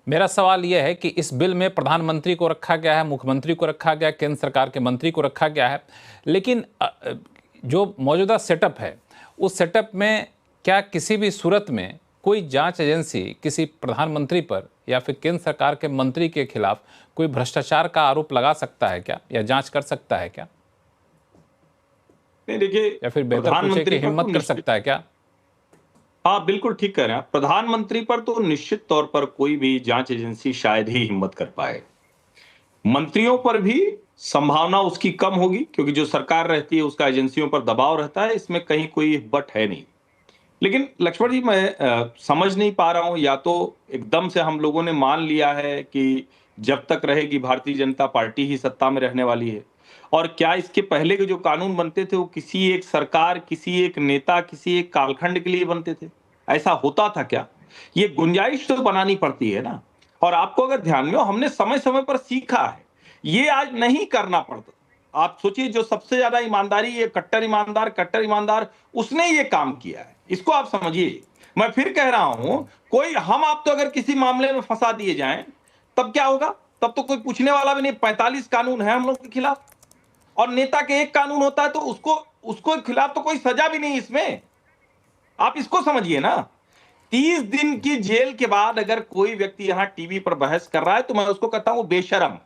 मेरा सवाल यह है कि इस बिल में प्रधानमंत्री को रखा गया है, मुख्यमंत्री को रखा गया है, केंद्र सरकार के मंत्री को रखा गया है, लेकिन जो मौजूदा सेटअप है उस सेटअप में क्या किसी भी सूरत में कोई जांच एजेंसी किसी प्रधानमंत्री पर या फिर केंद्र सरकार के मंत्री के खिलाफ कोई भ्रष्टाचार का आरोप लगा सकता है क्या, या जांच कर सकता है क्या? नहीं, देखिए, या फिर बेहतर पूछे कि हिम्मत कर सकता है क्या? हाँ, बिल्कुल ठीक कह रहे हैं आप। प्रधानमंत्री पर तो निश्चित तौर पर कोई भी जांच एजेंसी शायद ही हिम्मत कर पाए। मंत्रियों पर भी संभावना उसकी कम होगी, क्योंकि जो सरकार रहती है उसका एजेंसियों पर दबाव रहता है, इसमें कहीं कोई बट है नहीं। लेकिन लक्ष्मण जी, मैं समझ नहीं पा रहा हूं, या तो एकदम से हम लोगों ने मान लिया है कि जब तक रहेगी भारतीय जनता पार्टी ही सत्ता में रहने वाली है, और क्या इसके पहले के जो कानून बनते थे वो किसी एक सरकार, किसी एक नेता, किसी एक कालखंड के लिए बनते थे? ऐसा होता था क्या? ये गुंजाइश तो बनानी पड़ती है ना। और आपको अगर ध्यान में हो, हमने समय समय पर सीखा है, ये आज नहीं करना पड़ता। आप सोचिए, जो सबसे ज्यादा ईमानदारी, ये कट्टर ईमानदार उसने ये काम किया है, इसको आप समझिए। मैं फिर कह रहा हूं, कोई हम आप तो अगर किसी मामले में फंसा दिए जाएं, तब क्या होगा? तब तो कोई पूछने वाला भी नहीं। 45 कानून है हम लोग के खिलाफ, और नेता के एक कानून होता है तो उसको उसको खिलाफ तो कोई सजा भी नहीं इसमें। आप इसको समझिए ना। 30 दिन की जेल के बाद अगर कोई व्यक्ति यहां टीवी पर बहस कर रहा है, तो मैं उसको कहता हूं बेशरम।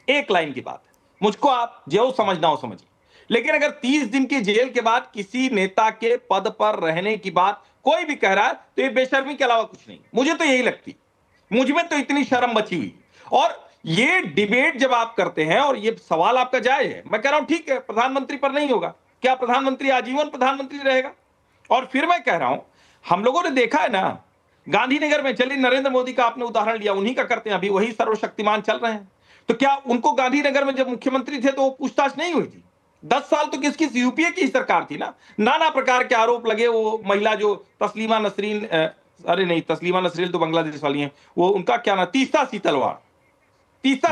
एक लाइन की बात है, मुझको आप जो समझना हो समझिए। लेकिन अगर 30 दिन की जेल के बाद किसी नेता के पद पर रहने की बात कोई भी कह रहा है, तो ये बेशर्मी के अलावा कुछ नहीं। मुझे तो यही लगती, मुझ में तो इतनी शर्म बची हुई। और ये डिबेट जब आप करते हैं, और ये सवाल आपका जायज है, मैं कह रहा हूं ठीक है, प्रधानमंत्री पर नहीं होगा। क्या प्रधानमंत्री आजीवन प्रधानमंत्री रहेगा? और फिर मैं कह रहा हूं, हम लोगों ने देखा है ना, गांधीनगर में, चलिए नरेंद्र मोदी का आपने उदाहरण लिया, उन्हीं का करते हैं, अभी वही सर्वशक्तिमान चल रहे हैं। तो क्या उनको गांधीनगर में जब मुख्यमंत्री थे तो वो पूछताछ नहीं हुई थी? 10 साल तो किस किस यूपीए की सरकार थी ना, नाना प्रकार के आरोप लगे। वो महिला जो तस्लीमा नसरीन, अरे नहीं, तस्लीमा नसरीन तो बांग्लादेश वाली हैं, वो उनका क्या ना, तीस्ता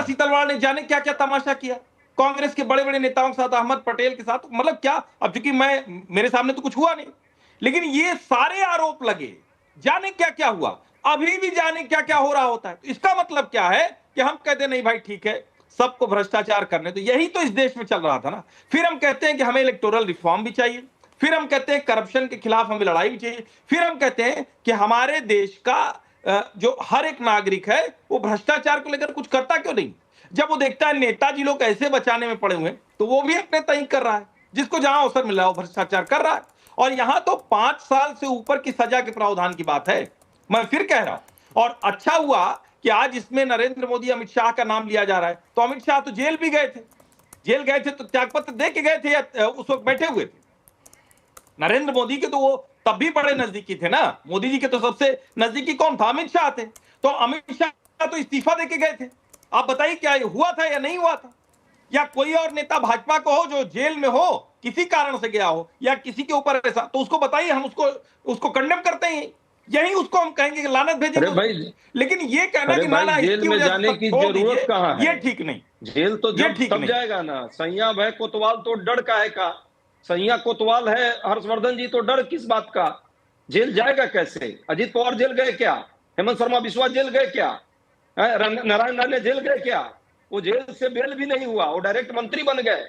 सीतलवाड़ ने जाने क्या क्या तमाशा किया कांग्रेस के बड़े बड़े नेताओं के साथ, अहमद पटेल के साथ। मतलब क्या, अब चूंकि मेरे सामने तो कुछ हुआ नहीं, लेकिन ये सारे आरोप लगे, जाने क्या क्या हुआ, अभी भी जाने क्या क्या हो रहा होता है। तो इसका मतलब क्या है कि हम कहते नहीं भाई ठीक है, सबको भ्रष्टाचार करने, तो यही तो इस देश में चल रहा था ना। फिर हम कहते हैं कि हमें इलेक्टोरल रिफॉर्म भी चाहिए, फिर हम कहते हैं करप्शन के खिलाफ हमें लड़ाई भी चाहिए, फिर हम कहते हैं कि हमारे देश का जो हर एक नागरिक है वो भ्रष्टाचार को लेकर कुछ करता क्यों नहीं? जब वो देखता है नेताजी लोग ऐसे बचाने में पड़े हुए, तो वो भी अपने तय कर रहा है, जिसको जहां अवसर मिल रहा है वो भ्रष्टाचार कर रहा है। और यहां तो 5 साल से ऊपर की सजा के प्रावधान की बात है। मैं फिर कह रहा हूं, और अच्छा हुआ कि आज इसमें नरेंद्र मोदी, अमित शाह का नाम लिया जा रहा है। तो अमित शाह तो जेल भी गए थे, जेल गए थे तो त्यागपत्र दे के गए थे, या उस वक्त बैठे हुए थे? नरेंद्र मोदी के तो वो तब भी बड़े नजदीकी थे ना। मोदी जी के तो सबसे नजदीकी कौन था? अमित शाह थे। तो अमित शाह तो इस्तीफा देके गए थे। आप बताइए क्या हुआ था या नहीं हुआ था? या कोई और नेता भाजपा को हो जो जेल में हो, किसी कारण से गया हो, या किसी के ऊपर ऐसा, तो उसको बताइए, हम उसको कंडेम करते हैं, यही उसको हम कहेंगे कि लानत भेजेंगे भाई। लेकिन ये कहना कि ना ना जेल में जाने की जरूरत कहां है? ये ठीक नहीं। जेल तो तब जाएगा ना। सैया भय कोतवाल तो डर काहे का? सैया कोतवाल है हर्षवर्धन जी, तो डर किस बात का? जेल जाएगा कैसे? अजीत पवार जेल गए क्या? हेमंत शर्मा बिस्वा जेल गए क्या? नारायण राणे जेल गए क्या? वो जेल से बेल भी नहीं हुआ, वो डायरेक्ट मंत्री बन गए।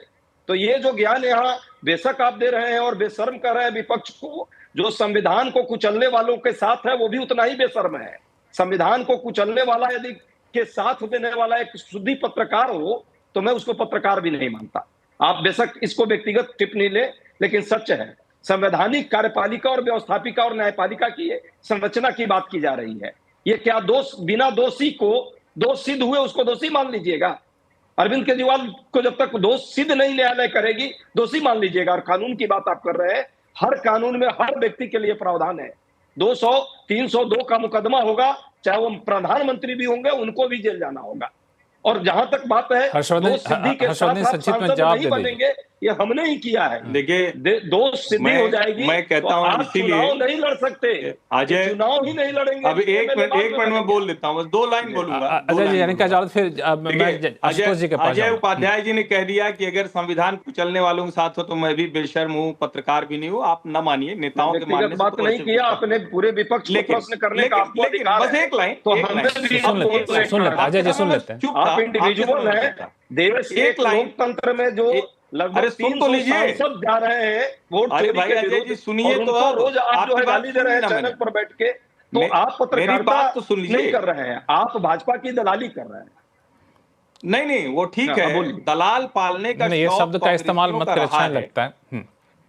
तो ये जो ज्ञान यहाँ बेशक आप दे रहे हैं और बेशर्म कर रहे हैं विपक्ष को, जो संविधान को कुचलने वालों के साथ है वो भी उतना ही बेशर्म है। संविधान को कुचलने वाला यदि के साथ देने वाला एक शुद्धि पत्रकार हो, तो मैं उसको पत्रकार भी नहीं मानता। आप बेशक इसको व्यक्तिगत टिप्पणी ले, लेकिन सच है, संवैधानिक कार्यपालिका और व्यवस्थापिका और न्यायपालिका की संरचना की बात की जा रही है। ये क्या बिना दोषी को, दोष सिद्ध हुए उसको दोषी मान लीजिएगा? अरविंद केजरीवाल को जब तक दोष सिद्ध नहीं न्यायालय करेगी, दोषी मान लीजिएगा। और कानून की बात आप कर रहे हैं, हर कानून में हर व्यक्ति के लिए प्रावधान है। 200, 302 का मुकदमा होगा, चाहे वो प्रधानमंत्री भी होंगे, उनको भी जेल जाना होगा। और जहां तक बात है दोष सिद्धि के साथ आप सांसद नहीं बनेंगे, ये हमने ही किया है। देखिए दोष सिद्धि हो जाएगी। मैं कहता हूं, आप इसीलिए चुनाव नहीं लड़ सकते, अजय चुनाव ही नहीं लड़ेंगे। अब एक मिनट में बोल देता हूँ, बस 2 लाइन बोलूंगा। अजय जी यानी क्या जरूरत, फिर आशुतोष जी के पास अजय उपाध्याय जी ने कह दिया कि अगर संविधान को चलने वालों के साथ हो तो मैं भी बेशर्म हूँ, पत्रकार भी नहीं हूँ। आप न मानिए, नेताओं के मानने से बात नहीं किया आपने, पूरे विपक्ष को प्रश्न करने का आपको अधिकार है। बस एक लाइन सुन लेते हैं अजय जी, सुन लेते हैं। आप इंडिविजुअल हैं, देश एक लोकतंत्र में जो लगभग 300 सांसद जा रहे हैं वोट चोरी के विरुद्ध, सुनिए तो रोज आप जो है गाली दे रहे हैं चैनल पर बैठ के, तो आप पत्रकारिता नहीं कर रहे हैं, आप भाजपा की दलाली कर रहे हैं। नहीं वो ठीक है, दलाल पालने का ये शब्द का इस्तेमाल मत कर, अच्छा लगता है।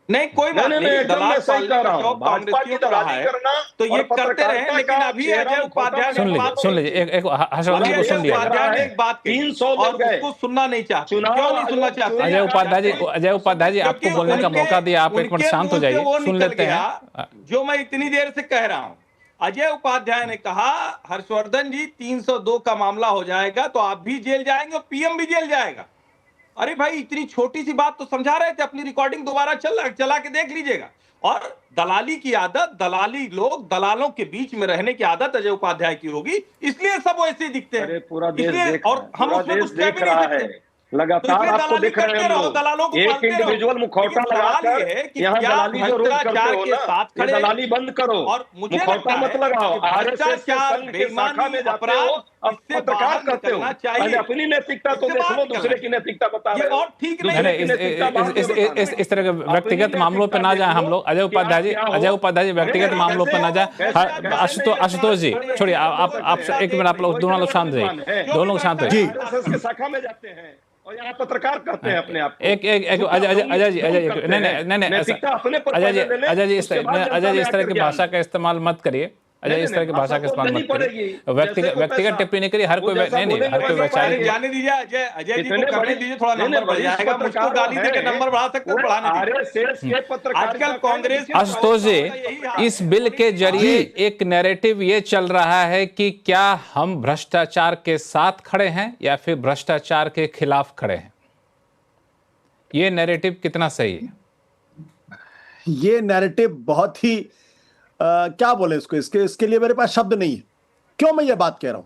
नहीं कोई बात नहीं, दलाल सही कह रहा हूं, भाजपा की दलाली करना तो ये करते रहे। लेकिन अभी अजय उपाध्याय सुन लीजिए एक हर्षवर्धन को सुन लिया, एक बात 300 लोग गए, उसको सुनना नहीं चाहते, क्यों नहीं सुनना चाहते? अजय उपाध्याय जी आपको बोलने का मौका दिया, आप एक मिनट शांत हो जाइए, सुन लेते हैं जो मैं इतनी देर से कह रहा हूं। अजय उपाध्याय ने कहा हर्षवर्धन जी 302 का मामला हो जाएगा तो आप भी जेल जाएंगे और पीएम भी जेल जाएगा। अरे भाई इतनी छोटी सी बात तो समझा रहे थे, अपनी रिकॉर्डिंग दोबारा चला के देख लीजिएगा। और दलाली की आदत, दलाली लोग, दलालों के बीच में रहने की आदत अजय उपाध्याय की होगी, इसलिए सब वैसे दिखते हैं। पूरा देश देख और हम उसमें कुछ कह भी नहीं सकते। लगातार आपको देख रहे हैं लोग, एक इंडिविजुअल मुखौटा लगाकर यहाँ दलाली जो रोज करते हो ना, ये दलाली बंद करो और मुखौटा मत लगाओ। आरएसएस के संघ के शाखा में जाते हो, अब पत्रकार करते हो, पहले अपनी नैतिकता तो देख लो, दूसरे की नैतिकता बता रहे हो। ठीक नहीं, इस तरह के व्यक्तिगत मामलों पे ना जाए हम लोग। अजय उपाध्याय जी व्यक्तिगत मामलों पे ना जाए। आशुतोष जी छोड़िए, आप एक मिनट, आप लोग दोनों लोग शांत रहिए, दोनों लोग शांत रहिए। आरएसएस के शाखा में जाते हैं और यहाँ पत्रकार करते हैं अपने आप। अजय जी इस तरह की भाषा का इस्तेमाल मत करिए। अजय इस तरह की भाषा का इस्तेमाल मत करिए, व्यक्तिगत टिप्पणी करिए। हर कोई नहीं, हर कोई वैचारिक जाने दीजिए। अजय जी को करने दीजिए, थोड़ा नंबर बढ़ जाएगा। मुझको गाली देकर नंबर बढ़ा सकते हैं, बढ़ाने दीजिए। आजकल कांग्रेस, आशुतोष जी, इस बिल के जरिए एक नैरेटिव ये चल रहा है कि क्या हम भ्रष्टाचार के साथ खड़े हैं या फिर भ्रष्टाचार के खिलाफ खड़े हैं। ये नैरेटिव कितना सही है? ये नैरेटिव बहुत ही क्या बोले इसके लिए मेरे पास शब्द नहीं है। क्यों मैं ये बात कह रहा हूं?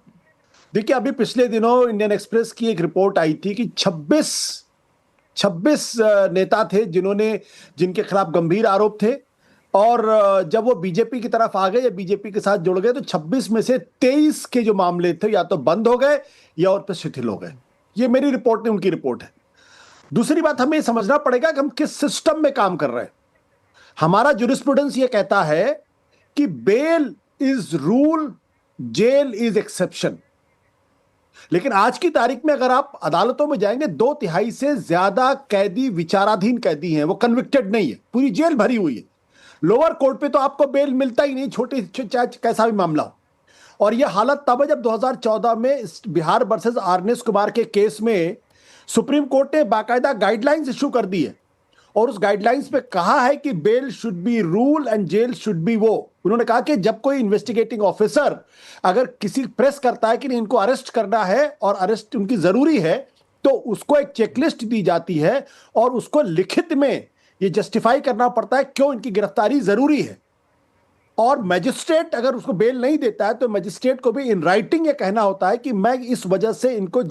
देखिए, अभी पिछले दिनों इंडियन एक्सप्रेस की एक रिपोर्ट आई थी कि 26 नेता थे जिनके खिलाफ गंभीर आरोप थे, और जब वो बीजेपी की तरफ आ गए या बीजेपी के साथ जुड़ गए तो 26 में से 23 के जो मामले थे या तो बंद हो गए या और पे शिथिल हो गए। ये मेरी रिपोर्ट नहीं, उनकी रिपोर्ट है। दूसरी बात, हमें समझना पड़ेगा कि हम किस सिस्टम में काम कर रहे हैं। हमारा ज्यूरिस्प्रूडेंस ये कहता है कि bail is rule, jail is exception. लेकिन आज की तारीख में अगर आप अदालतों में जाएंगे, 2/3 से ज्यादा कैदी विचाराधीन कैदी हैं, वो कन्विक्टेड नहीं है, पूरी जेल भरी हुई है। लोअर कोर्ट पे तो आपको बेल मिलता ही नहीं, छोटे चाहे कैसा भी मामला हो। और यह हालत तब है जब 2014 में बिहार वर्सेस आरनेस कुमार के केस में सुप्रीम कोर्ट ने बाकायदा गाइडलाइंस इशू कर दी है, और उस गाइडलाइंस पे कहा है कि bail should be rule and jail should be वो। उन्होंने कहा कि जब कोई इन्वेस्टिगेटिंग ऑफिसर अगर किसी प्रेस करता है कि इनको अरेस्ट करना है और अरेस्ट उनकी जरूरी है, तो उसको एक चेकलिस्ट दी जाती है और उसको लिखित में ये जस्टिफाई करना पड़ता है क्यों इनकी गिरफ्तारी जरूरी है। और मैजिस्ट्रेट अगर उसको बेल नहीं देता है तो मैजिस्ट्रेट को भी इन राइटिंग ये कहना होता है कि मैं इस वजह से इनको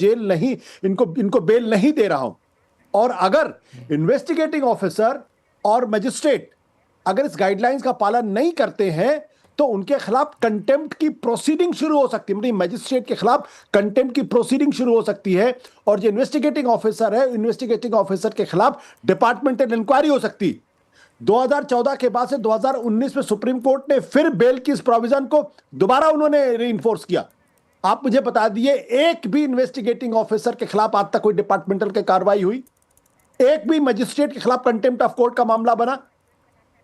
बेल नहीं दे रहा हूं। और अगर इन्वेस्टिगेटिंग ऑफिसर और मैजिस्ट्रेट अगर इस गाइडलाइंस का पालन नहीं करते हैं तो उनके खिलाफ कंटेम्प्ट की प्रोसीडिंग शुरू हो सकती है, मतलब मैजिस्ट्रेट के खिलाफ कंटेम्प्ट की प्रोसीडिंग शुरू हो सकती है। और जो इन्वेस्टिगेटिंग ऑफिसर है, इन्वेस्टिगेटिंग ऑफिसर के खिलाफ डिपार्टमेंटल इंक्वायरी हो सकती है। 2014 के बाद से 2019 में सुप्रीम कोर्ट ने फिर बेल की इस प्रोविजन को दोबारा उन्होंने रीइंफोर्स किया। आप मुझे बता दिए, एक भी इन्वेस्टिगेटिंग ऑफिसर के खिलाफ आज तक कोई डिपार्टमेंटल की कार्रवाई हुई? एक भी मजिस्ट्रेट के खिलाफ कंटेम्प्ट ऑफ कोर्ट का मामला बना?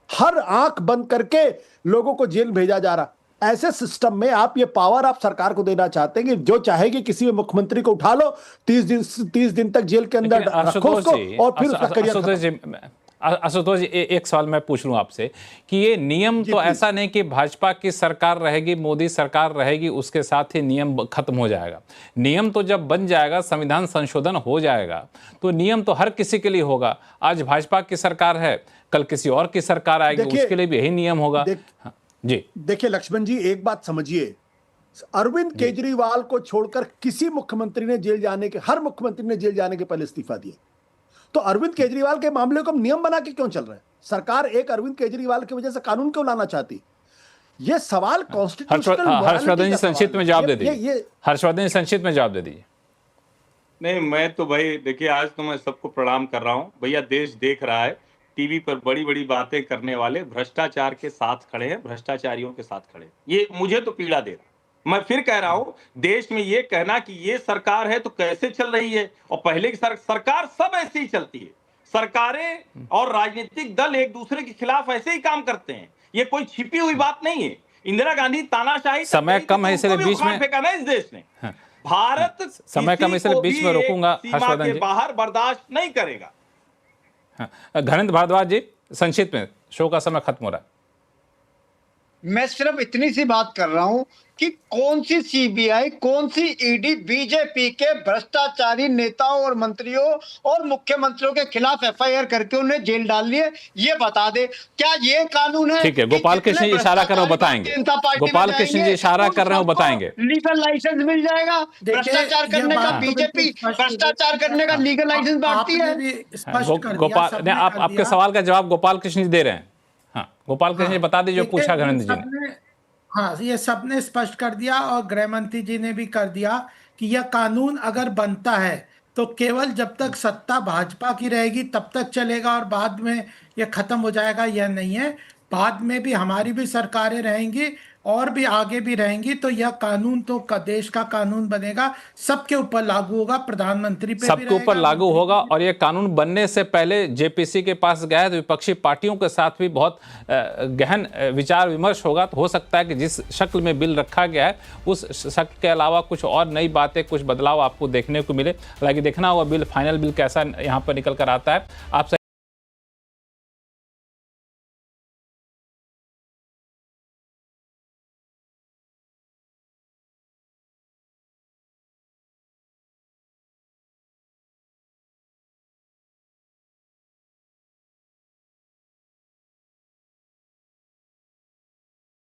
हर आंख बंद करके लोगों को जेल भेजा जा रहा। ऐसे सिस्टम में आप ये पावर आप सरकार को देना चाहते हैं कि जो चाहेगी किसी भी मुख्यमंत्री को उठा लो, 30 दिन तक जेल के अंदर रखो उसको और फिर उसका करियर। आशुतोष जी, एक सवाल मैं पूछ लूं आपसे कि ये नियम तो ऐसा नहीं कि भाजपा की सरकार रहेगी, मोदी सरकार रहेगी, उसके साथ ही नियम खत्म हो जाएगा। नियम तो जब बन जाएगा, संविधान संशोधन हो जाएगा, तो नियम तो हर किसी के लिए होगा। आज भाजपा की सरकार है, कल किसी और की सरकार आएगी, उसके लिए भी यही नियम होगा। जी देखिए लक्ष्मण जी, एक बात समझिए, अरविंद केजरीवाल को छोड़कर किसी मुख्यमंत्री ने जेल जाने के, हर मुख्यमंत्री ने जेल जाने के पहले इस्तीफा दिया। तो अरविंद केजरीवाल के मामले को हम नियम बना के क्यों चल रहे हैं? सरकार एक अरविंद केजरीवाल की वजह से कानून क्यों लाना चाहती? ये सवाल कॉन्स्टिट्यूशनल हर्षवर्धन जी संक्षिप्त में जवाब दे दीजिए। हर्षवर्धन जी संक्षिप्त में जवाब दे दीजिए। नहीं, मैं तो भाई देखिए, आज तो मैं सबको प्रणाम कर रहा हूं भैया। देश देख रहा है, टीवी पर बड़ी बड़ी बातें करने वाले भ्रष्टाचार के साथ खड़े हैं, भ्रष्टाचारियों के साथ खड़े हैं। ये मुझे तो पीड़ा दे रहा। मैं फिर कह रहा हूं, देश में ये कहना कि ये सरकार है तो कैसे चल रही है, और पहले की सरकार सब ऐसे ही चलती है। सरकारें और राजनीतिक दल एक दूसरे के खिलाफ ऐसे ही काम करते हैं। ये कोई छिपी हुई बात नहीं है। इंदिरा गांधी तानाशाही, समय कम है इसलिए बीच में फेंका ना इस देश ने। भारत समय कम इसलिए बीच में रोकूंगा हर्षवर्धन जी, बाहर बर्दाश्त नहीं करेगा। घरेंद्र भारद्वाज जी संक्षिप्त में, शो का समय खत्म हो रहा है। मैं सिर्फ इतनी सी बात कर रहा हूं कि कौन सी सीबीआई, कौन सी ईडी बीजेपी के भ्रष्टाचारी नेताओं और मंत्रियों और मुख्यमंत्रियों के खिलाफ एफआईआर करके उन्हें जेल डाल लिए, ये बता दे। क्या ये कानून है? ठीक है, गोपाल कृष्ण जी इशारा कर रहे हो, बताएंगे। गोपाल कृष्ण जी इशारा कर रहे हो, बताएंगे। लीगल लाइसेंस मिल जाएगा भ्रष्टाचार करने का? बीजेपी भ्रष्टाचार करने का लीगल लाइसेंस बांटती है। गोपाल, आप आपके सवाल का जवाब गोपाल कृष्ण जी दे रहे हैं। हाँ, गोपाल कृष्ण जी बता दीजिए, पूछा घरेंद्र जी ने। हाँ, ये सबने स्पष्ट कर दिया और गृह मंत्री जी ने भी कर दिया कि यह कानून अगर बनता है तो केवल जब तक सत्ता भाजपा की रहेगी तब तक चलेगा और बाद में यह खत्म हो जाएगा, यह नहीं है। बाद में भी हमारी भी सरकारें रहेंगी और भी आगे भी रहेंगी, तो यह कानून तो देश का कानून बनेगा, सबके ऊपर लागू होगा, प्रधानमंत्री पे सबके ऊपर लागू होगा। और यह कानून बनने से पहले जेपीसी के पास गया है तो विपक्षी पार्टियों के साथ भी बहुत गहन विचार विमर्श होगा। तो हो सकता है कि जिस शक्ल में बिल रखा गया है उस शक्ल के अलावा कुछ और नई बातें, कुछ बदलाव आपको देखने को मिले। हालांकि देखना होगा बिल, फाइनल बिल कैसा यहाँ पर निकल कर आता है। आप